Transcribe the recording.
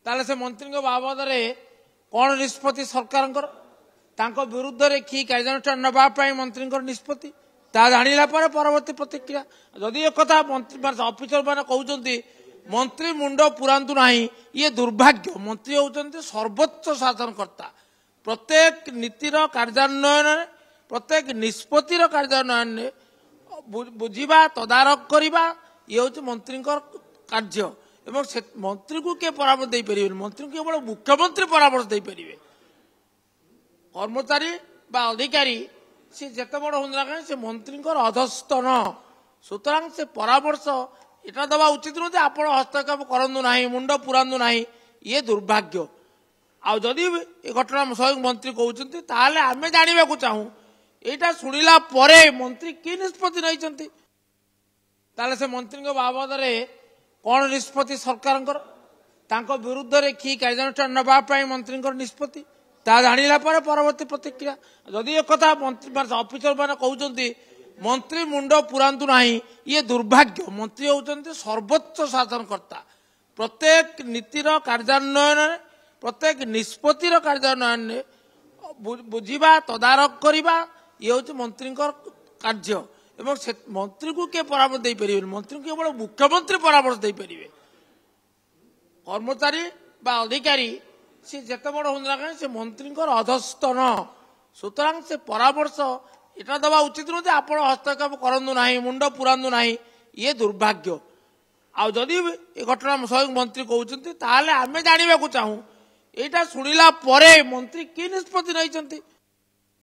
ताले से मंत्री बाबद कौन निष्पत्ति सरकार विरुद्ध में कि कार्यानुष्ठान नापी मंत्री निष्पत्ति जाना परवर्ती प्रतिक्रिया जदि एक मंत्री अफिसर मैंने कहते मंत्री मुंड पुरांतु ना ये दुर्भाग्य मंत्री होती सर्वोच्च शासनकर्ता प्रत्येक नीतिर कार्यान्वयन प्रत्येक निष्पत्तिर कार्यान्वयन बुझा तदारख करवा ये हूँ मंत्री कार्य एवं मंत्री को किए परामर्श दे पारे मंत्री को केवल मुख्यमंत्री परामर्श दे पारे कर्मचारी बा अधिकारी सी जिते बड़ हूँ ना से मंत्री अधस्तन सुतरां से परामर्श यहाँ दबा उचित नुहे आप हस्तक्षेप करूँ ना मुंड पुरांतु ना ये दुर्भाग्य आदि ये घटना स्वयं मंत्री कहते आम जानवा चाहूँ यहाँ शुणिला मंत्री कि निष्पत्ति नहीं से मंत्री बाबद कौन निष्पत्ति सरकार विरुद्ध में कि कार्यानुष्ठान नापी मंत्री निष्पत्ति जाना परवर्ती प्रतिक्रिया जदि एक मंत्री अफिसर मैंने कहते मंत्री मुंड पुरांतु ना ये दुर्भाग्य मंत्री होती सर्वोच्च शासनकर्ता प्रत्येक नीतिर कार्यान्वयन प्रत्येक निष्पत्तिर कार्यान्वयन बुझा तदारख करवा ये हूँ मंत्री कार्य एवं मंत्री को किए परामर्श दे पारे मंत्री को केवल मुख्यमंत्री परामर्श दे पारे कर्मचारी बा अधिकारी सी जिते बड़ हूँ ना से मंत्री अधस्तन सुतरां से परामर्श यहाँ दबा उचित नुहे आप हस्तक्षेप करूँ ना मुंड पुरांतु ना ये दुर्भाग्य आदि ये घटना स्वयं मंत्री कहते आम जानवा चाहूँ यहाँ शुणिला मंत्री कि निष्पत्ति नहीं